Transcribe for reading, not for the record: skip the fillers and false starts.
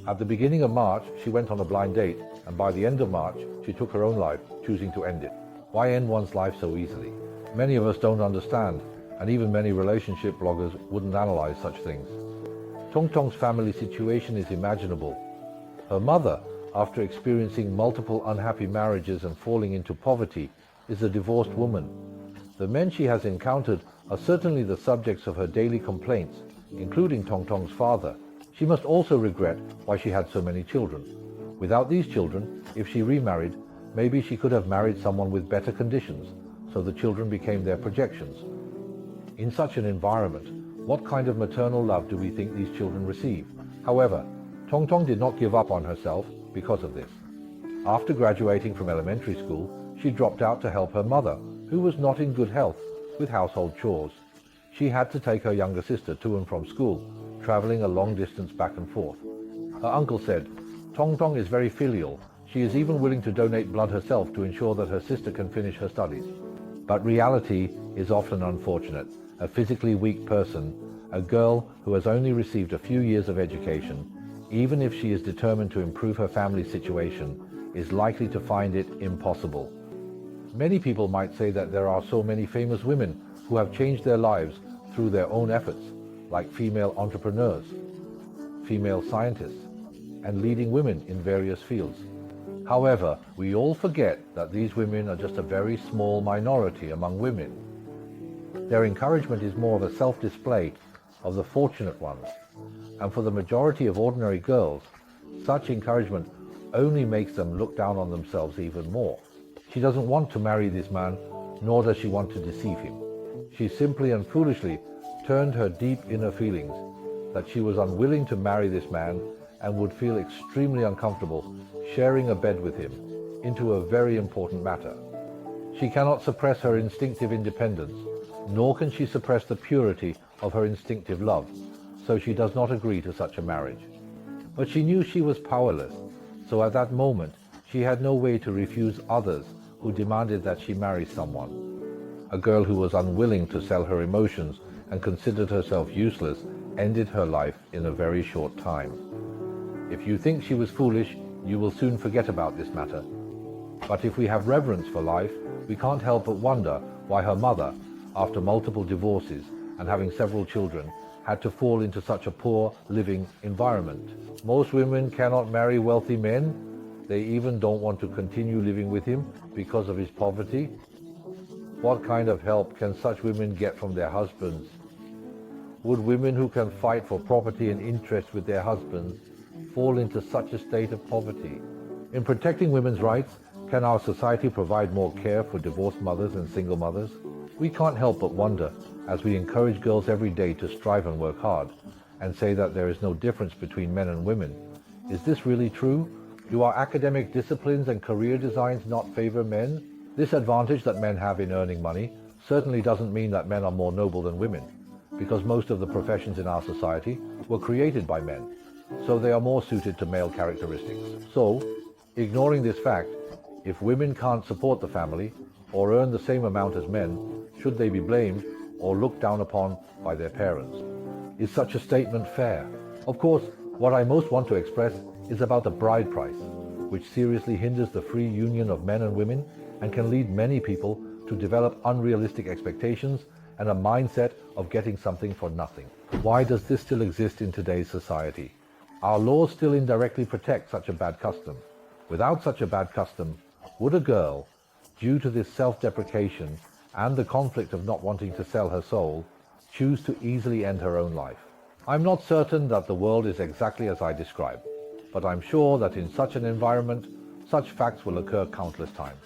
At the beginning of March, she went on a blind date, and by the end of March, she took her own life, choosing to end it. Why end one's life so easily? Many of us don't understand, and even many relationship bloggers wouldn't analyze such things. Tong Tong's family situation is imaginable. Her mother, after experiencing multiple unhappy marriages and falling into poverty, is a divorced woman. The men she has encountered are certainly the subjects of her daily complaints, including Tong Tong's father. She must also regret why she had so many children. Without these children, if she remarried, maybe she could have married someone with better conditions, so the children became their projections. In such an environment, what kind of maternal love do we think these children receive? However, Tong Tong did not give up on herself because of this. After graduating from elementary school, she dropped out to help her mother, who was not in good health, with household chores. She had to take her younger sister to and from school, traveling a long distance back and forth. Her uncle said, "Tong Tong is very filial. She is even willing to donate blood herself to ensure that her sister can finish her studies." But reality is often unfortunate. A physically weak person, a girl who has only received a few years of education, even if she is determined to improve her family situation, is likely to find it impossible. Many people might say that there are so many famous women who have changed their lives through their own efforts, like female entrepreneurs, female scientists, and leading women in various fields. However, we all forget that these women are just a very small minority among women. Their encouragement is more of a self-display of the fortunate ones, and for the majority of ordinary girls, such encouragement only makes them look down on themselves even more. She doesn't want to marry this man, nor does she want to deceive him. She simply and foolishly turned her deep inner feelings that she was unwilling to marry this man and would feel extremely uncomfortable sharing a bed with him into a very important matter. She cannot suppress her instinctive independence, nor can she suppress the purity of her instinctive love, so she does not agree to such a marriage. But she knew she was powerless, so at that moment she had no way to refuse others who demanded that she marry someone. A girl who was unwilling to sell her emotions and considered herself useless ended her life in a very short time. If you think she was foolish, you will soon forget about this matter. But if we have reverence for life, we can't help but wonder why her mother, after multiple divorces and having several children, had to fall into such a poor living environment. Most women cannot marry wealthy men. They even don't want to continue living with him because of his poverty. What kind of help can such women get from their husbands? Would women who can fight for property and interest with their husbands fall into such a state of poverty? In protecting women's rights, can our society provide more care for divorced mothers and single mothers? We can't help but wonder as we encourage girls every day to strive and work hard and say that there is no difference between men and women. Is this really true? Do our academic disciplines and career designs not favor men? This advantage that men have in earning money certainly doesn't mean that men are more noble than women, because most of the professions in our society were created by men, so they are more suited to male characteristics. So, ignoring this fact, if women can't support the family or earn the same amount as men, should they be blamed or looked down upon by their parents? Is such a statement fair? Of course, what I most want to express is about the bride price, which seriously hinders the free union of men and women and can lead many people to develop unrealistic expectations and a mindset of getting something for nothing. Why does this still exist in today's society? Our laws still indirectly protect such a bad custom. Without such a bad custom, would a girl, due to this self-deprecation and the conflict of not wanting to sell her soul, choose to easily end her own life? I'm not certain that the world is exactly as I describe, but I'm sure that in such an environment, such facts will occur countless times.